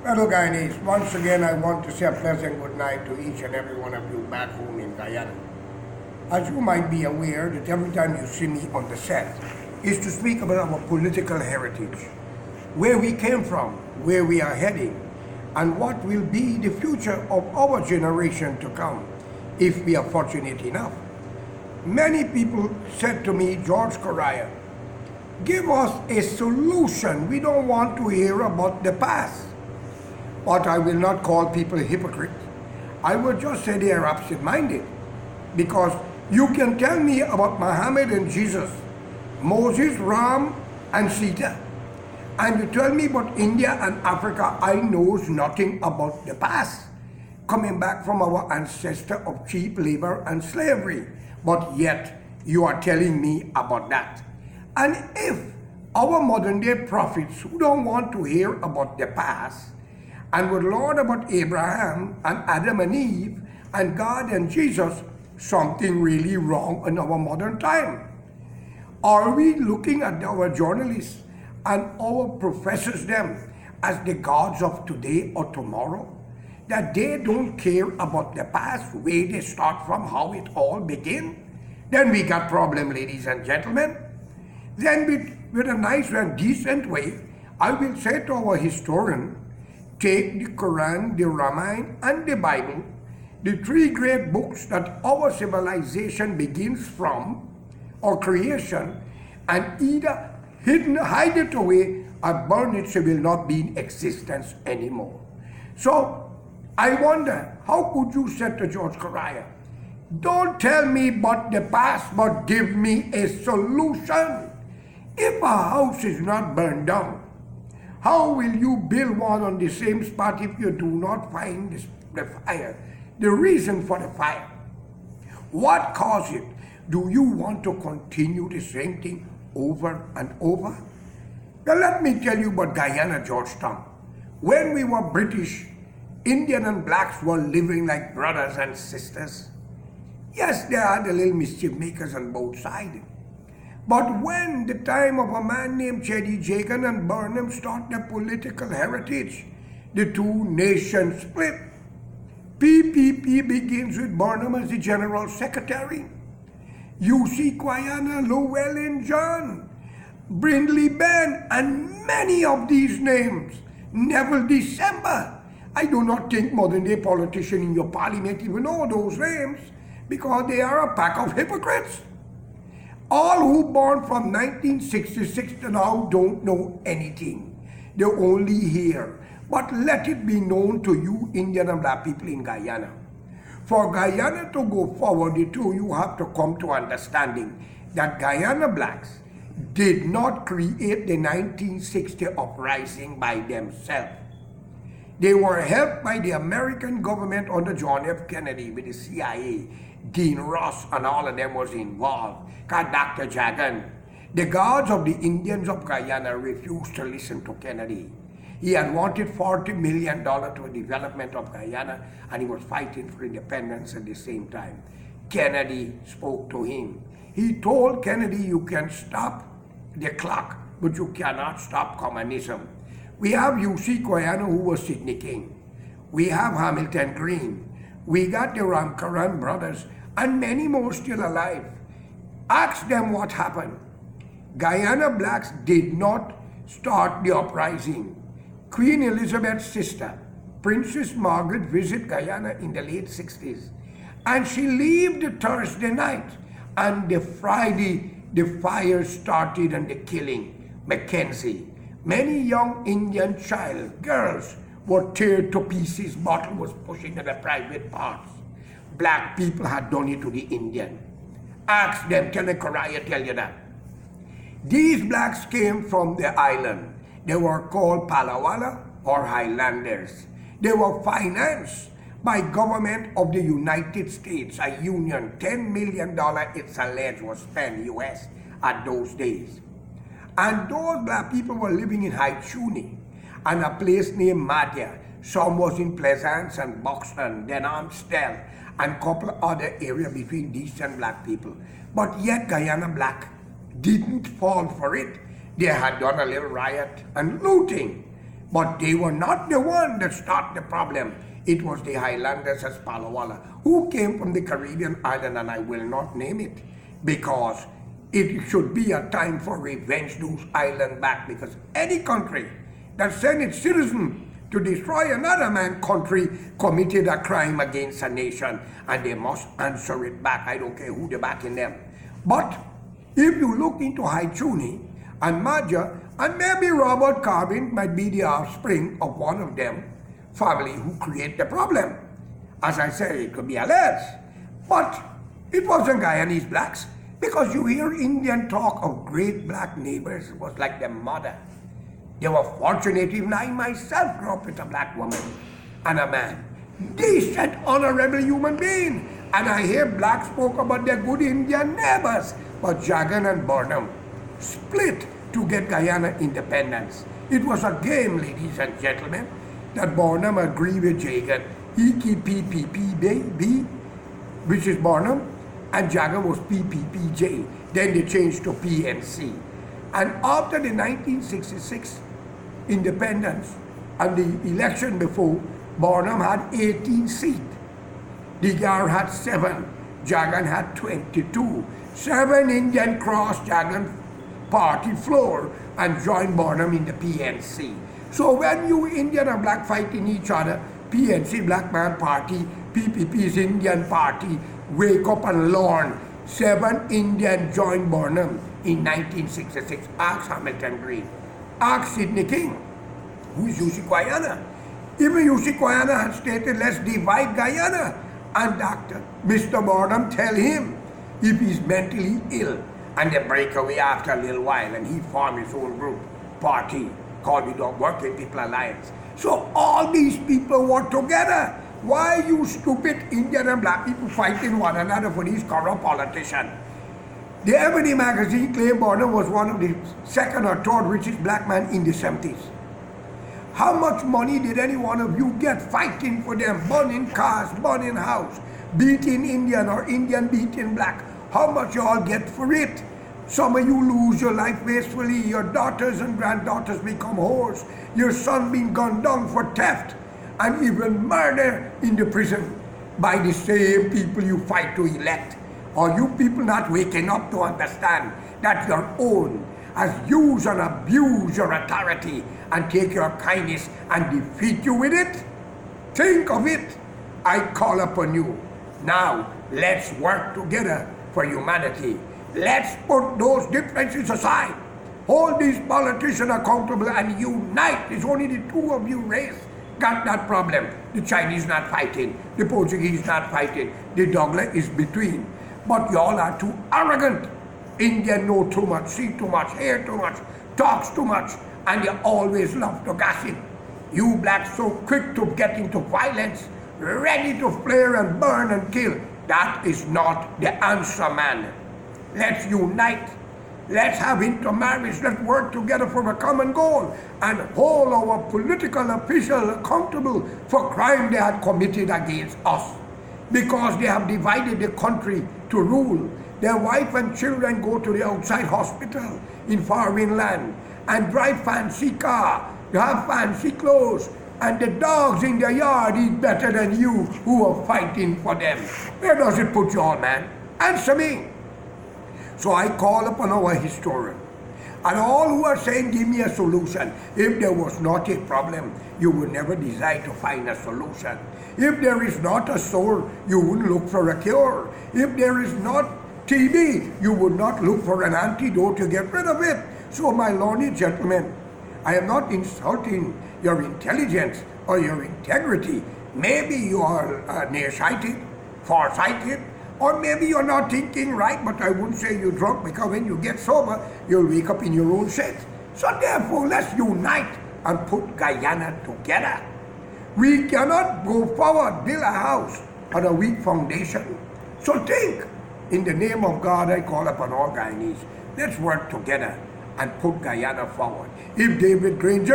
Hello, Guyanese. Once again, I want to say a pleasant good night to each and every one of you back home in Guyana. As you might be aware, that every time you see me on the set is to speak about our political heritage, where we came from, where we are heading, and what will be the future of our generation to come if we are fortunate enough. Many people said to me, George Correa, give us a solution. We don't want to hear about the past. But I will not call people hypocrites. I will just say they are absent-minded. Because you can tell me about Muhammad and Jesus, Moses, Ram, and Sita. And you tell me about India and Africa, I knows nothing about the past. Coming back from our ancestor of cheap labor and slavery. But yet, you are telling me about that. And if our modern day prophets who don't want to hear about the past and would learn about Abraham and Adam and Eve and God and Jesus, something really wrong in our modern time. Are we looking at our journalists and our professors them as the gods of today or tomorrow? That they don't care about the past, where they start from, how it all began? Then we got problem, ladies and gentlemen. Then with a nice and decent way, I will say to our historian, take the Quran, the Ramayana, and the Bible, the three great books that our civilization begins from, or creation, and either hide it away or burn it so it will not be in existence anymore. So, I wonder, how could you say to George Correa, don't tell me about the past, but give me a solution. If a house is not burned down, how will you build one on the same spot if you do not find the fire, the reason for the fire? What caused it? Do you want to continue the same thing over and over? Now let me tell you about Guyana, Georgetown. When we were British, Indian and blacks were living like brothers and sisters. Yes, there are the little mischief makers on both sides. But when the time of a man named Cheddi Jagan and Burnham start their political heritage, the two nations split. PPP begins with Burnham as the General Secretary. UC Quayana, Llewellyn John, Brindley Ben, and many of these names. Neville December. I do not think modern-day politicians in your parliament even know those names because they are a pack of hypocrites. All who born from 1966 to now don't know anything. They're only here. But let it be known to you Indian and black people in Guyana. For Guyana to go forward, you have to come to understanding that Guyana blacks did not create the 1960 uprising by themselves. They were helped by the American government under John F. Kennedy with the CIA. Dean Ross and all of them was involved. Dr. Jagan. The gods of the Indians of Guyana refused to listen to Kennedy. He had wanted $40 million to the development of Guyana, and he was fighting for independence at the same time. Kennedy spoke to him. He told Kennedy, you can stop the clock, but you cannot stop communism. We have UC Quayana, who was Sidney King. We have Hamilton Green. We got the Ramkaran brothers, and many more still alive. Ask them what happened. Guyana blacks did not start the uprising. Queen Elizabeth's sister, Princess Margaret, visited Guyana in the late 60s. And she left the Thursday night. And the Friday, the fire started and the killing. Mackenzie. Many young Indian girls were teared to pieces. Bottle was pushing in the private parts. Black people had done it to the Indian. Ask them, tell the Correa tell you that. These blacks came from the island. They were called Palawala or Highlanders. They were financed by government of the United States, a union. $10 million, it's alleged, was spent US at those days. And those black people were living in Haituni and a place named Madhya. Some was in Pleasance and Buxton, then Amstel, and a couple other areas between these and black people. But yet Guyana black didn't fall for it. They had done a little riot and looting. But they were not the one that started the problem. It was the Highlanders as Palawala who came from the Caribbean island, and I will not name it because it should be a time for revenge those islands back, because any country that sent its citizen to destroy another man's country committed a crime against a nation, and they must answer it back. I don't care who they're backing them. But if you look into Haituni and Maja, and maybe Robert Carbin might be the offspring of one of them family who create the problem. As I say, it could be alleged. But it wasn't Guyanese blacks, because you hear Indian talk of great black neighbors. It was like their mother. They were fortunate. Even I myself grew up with a black woman and a man. Decent, honorable human being. And I hear blacks spoke about their good Indian neighbors. But Jagan and Burnham split to get Guyana independence. It was a game, ladies and gentlemen, that Burnham agreed with Jagan. He keep PPPB, which is Burnham, and Jagan was PPPJ. Then they changed to PNC. And after the 1966 independence and the election before, Burnham had 18 seats. Digar had 7. Jagan had 22. 7 Indian crossed Jagan party floor and joined Burnham in the PNC. So when you Indian and black fighting each other, PNC Black Man Party, PPP's Indian Party, wake up and learn. 7 Indians joined Burnham in 1966. Ask Hamilton Green. Ask Sidney King. Who is UC Guyana? Even UC Guyana had stated, let's divide Guyana. And Mr. Burnham tell him if he's mentally ill. And they break away after a little while, and he formed his own group, party, called the Working People Alliance. So all these people were together. Why you stupid Indian and black people fighting one another for these corrupt politicians? The Ebony magazine claimed Burnham was one of the second or third richest black man in the 70s. How much money did any one of you get fighting for them, burning cars, burning house, beating Indian or Indian beating black? How much you all get for it? Some of you lose your life wastefully. Your daughters and granddaughters become whores. Your son being gunned down for theft and even murder in the prison by the same people you fight to elect. Are you people not waking up to understand that your own has used and abused your authority and take your kindness and defeat you with it? Think of it. I call upon you. Now, let's work together for humanity. Let's put those differences aside. Hold these politicians accountable and unite. It's only the two of you race got that problem. The Chinese not fighting. The Portuguese not fighting. The Douglas is between. But y'all are too arrogant. Indian know too much, see too much, hear too much, talks too much, and they always love to gossip. You blacks so quick to get into violence, ready to flare and burn and kill. That is not the answer, man. Let's unite. Let's have intermarriage. Let's work together for a common goal and hold our political officials accountable for crime they had committed against us. Because they have divided the country to rule. Their wife and children go to the outside hospital in foreign land and drive fancy car, have fancy clothes, and the dogs in their yard eat better than you who are fighting for them. Where does it put you all, man? Answer me. So I call upon our historian and all who are saying, give me a solution. If there was not a problem, you would never decide to find a solution. If there is not a sore, you wouldn't look for a cure. If there is not TB, you would not look for an antidote to get rid of it. So my learned gentlemen, I am not insulting your intelligence or your integrity. Maybe you are nearsighted, farsighted, or maybe you're not thinking right, but I wouldn't say you're drunk, because when you get sober, you'll wake up in your own shit. So therefore, let's unite and put Guyana together. We cannot go forward, build a house on a weak foundation. So think, in the name of God, I call upon all Guyanese. Let's work together and put Guyana forward. If David Granger